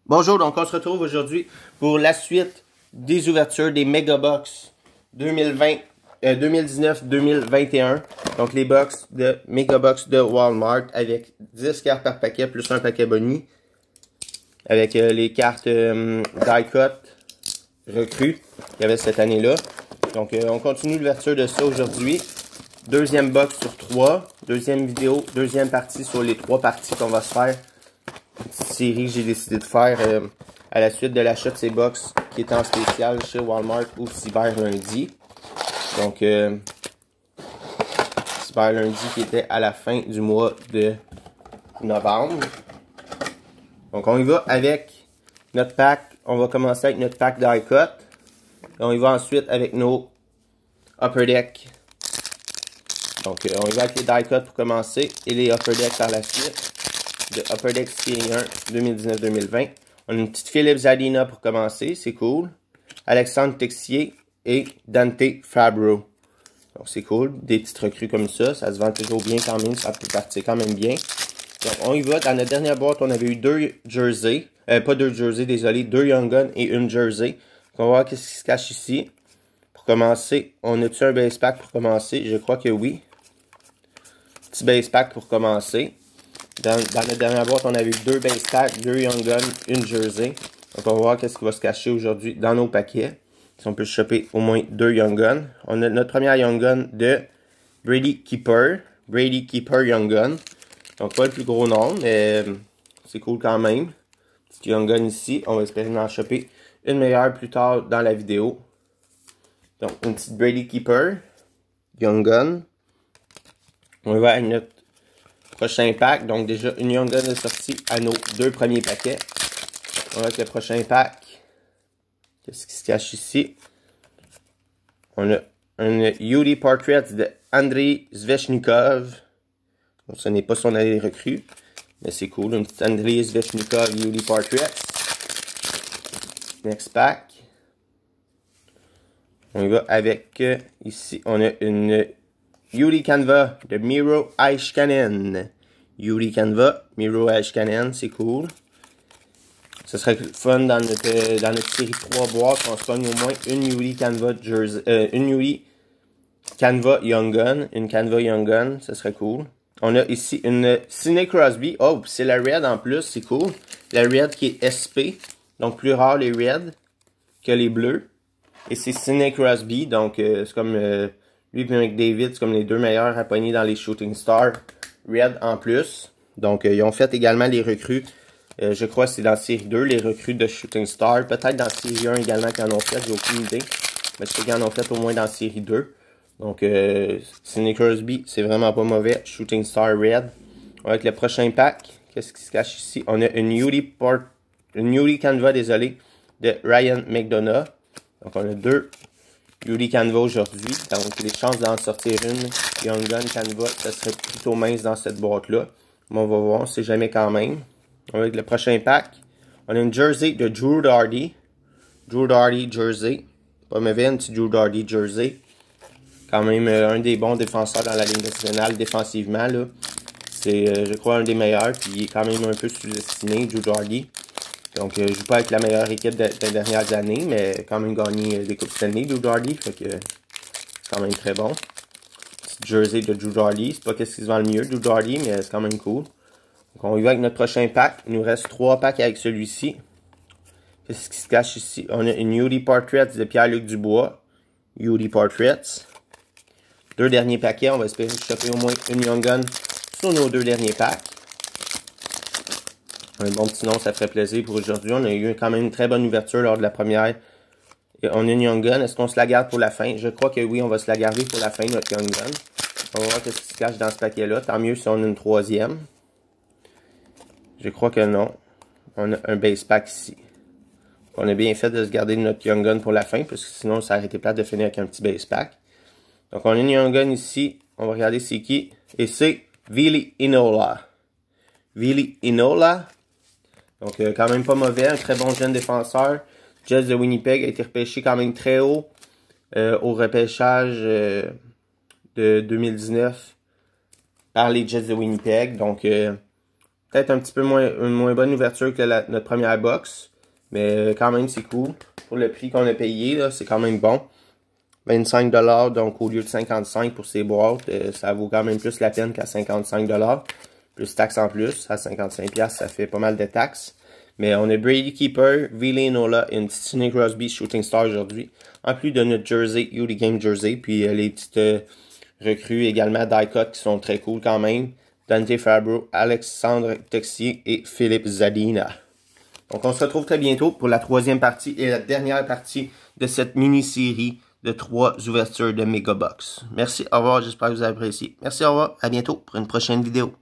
Bonjour, donc on se retrouve aujourd'hui pour la suite des ouvertures des Megabox 2019-2021. Donc les box de Megabox de Walmart avec 10 cartes par paquet plus un paquet boni. Avec les cartes die cut recrues qu'il y avait cette année-là. Donc on continue l'ouverture de ça aujourd'hui. Deuxième box sur 3. Deuxième vidéo, deuxième partie sur les 3 parties qu'on va se faire. Série que j'ai décidé de faire à la suite de l'achat de ces box qui étaient en spécial chez Walmart au Cyber Lundi. Donc Cyber Lundi qui était à la fin du mois de novembre. Donc on y va avec notre pack. On va commencer avec notre pack die cut. Et on y va ensuite avec nos upper deck. Donc on y va avec les die cut pour commencer et les upper deck par la suite. De Upper Deck Série 1 2019-2020. On a une petite Philippe Zadina pour commencer, c'est cool. Alexandre Texier et Dante Fabro. Donc c'est cool, des petites recrues comme ça se vend toujours bien quand même, ça peut partir quand même bien. Donc on y va, dans notre dernière boîte, on avait eu 2 jerseys, pas 2 jerseys, désolé, 2 Young Guns et une jersey. Donc on va voir qu'est-ce qui se cache ici. Pour commencer, on a-tu un base pack pour commencer? Je crois que oui. Petit base pack pour commencer. Dans notre dernière boîte, on avait eu 2 base packs, 2 Young Guns, une jersey. Donc on va voir qu'est-ce qui va se cacher aujourd'hui dans nos paquets. Si on peut choper au moins 2 Young Guns. On a notre première Young Gun de Brady Keeper. Brady Keeper Young Gun. Donc pas le plus gros nom, mais c'est cool quand même. Petit Young Gun ici. On va espérer en choper une meilleure plus tard dans la vidéo. Donc une petite Brady Keeper Young Gun. On va avec notre prochain pack. Donc déjà une Young Gun est sortie à nos 2 premiers paquets. On va avec le prochain pack. Qu'est-ce qui se cache ici? On a un Yuri Portrait de Andrei Svechnikov. Donc ce n'est pas son année recrue, mais c'est cool. Une petite Andrei Svechnikov Yuri Portrait. Next pack. On y va avec ici. On a une Yuri Canva de Miro Heiskanen. Yuri Canva, Miro Heiskanen, c'est cool. Ce serait fun dans notre série 3 boîtes, on se pogne au moins une Yuri Canva jersey, une Yuri Canva Young Gun, une Canva Young Gun, ce serait cool. On a ici une Sidney Crosby, oh, c'est la Red en plus, c'est cool. La Red qui est SP, donc plus rare les Red que les bleus. Et c'est Sidney Crosby, donc c'est comme lui et McDavid, c'est comme les 2 meilleurs à pogner dans les Shooting Stars Red en plus. Donc ils ont fait également les recrues. Je crois que c'est dans série 2, les recrues de Shooting Star. Peut-être dans série 1 également qu'ils en ont fait, j'ai aucune idée. Mais je sais qu'ils en ont fait au moins dans série 2. Donc, Sidney Crosby, c'est vraiment pas mauvais. Shooting Star Red. Avec le prochain pack, qu'est-ce qui se cache ici? On a une Yuri Canva, désolé, de Ryan McDonough. Donc, on a 2 Yuri Canva aujourd'hui. Donc, les chances d'en sortir une Young Gun Canva, ça serait plutôt mince dans cette boîte-là. Mais on va voir, on sait jamais quand même. Avec le prochain pack, on a une jersey de Drew Doughty. Drew Doughty jersey. Pas mauvais, un petit Drew Doughty jersey. Quand même un des bons défenseurs dans la Ligue nationale défensivement. C'est, je crois, un des meilleurs. Puis il est quand même un peu sous-estimé, Drew Doughty. Donc, je joue pas avec la meilleure équipe des dernières années, mais quand même gagné des Coupes Stanley, Drew Doughty. Fait que c'est quand même très bon. Petit jersey de Drew Doughty. C'est pas qu'est-ce qui se vend le mieux, Drew Doughty, mais c'est quand même cool. Donc on y va avec notre prochain pack. Il nous reste 3 packs avec celui-ci. Qu'est-ce qui se cache ici? On a une Yuri Portrait de Pierre-Luc Dubois. Yuri Portraits. 2 derniers paquets. On va espérer choper au moins une Young Gun sur nos 2 derniers packs. Un bon petit nom, ça ferait plaisir pour aujourd'hui. On a eu quand même une très bonne ouverture lors de la première. Et on a une Young Gun. Est-ce qu'on se la garde pour la fin? Je crois que oui, on va se la garder pour la fin, notre Young Gun. On va voir ce qui se cache dans ce paquet-là. Tant mieux si on a une 3e. Je crois que non. On a un base pack ici. On a bien fait de se garder notre Young Gun pour la fin, parce que sinon ça aurait été plate de finir avec un petit base pack. Donc on a une Young Gun ici. On va regarder c'est qui. Et c'est Ville Heinola. Ville Heinola. Donc quand même pas mauvais. Un très bon jeune défenseur. Jets de Winnipeg a été repêché quand même très haut au repêchage de 2019 par les Jets de Winnipeg. Donc Peut-être un petit peu une moins bonne ouverture que notre première box. Mais quand même, c'est cool. Pour le prix qu'on a payé, c'est quand même bon. 25$, donc au lieu de 55$ pour ces boîtes, ça vaut quand même plus la peine qu'à 55$. Plus taxes en plus, à 55$, ça fait pas mal de taxes. Mais on a Brady Keeper, Ville Nola et une petite Sidney Crosby Shooting Star aujourd'hui. En plus de notre jersey, Uli Game Jersey, puis les petites recrues également die-cut qui sont très cool quand même. Dante Fabro, Alexandre Texier et Philippe Zadina. Donc on se retrouve très bientôt pour la troisième partie et la dernière partie de cette mini-série de 3 ouvertures de Megabox. Merci, au revoir, j'espère que vous avez apprécié. Merci, au revoir, à bientôt pour une prochaine vidéo.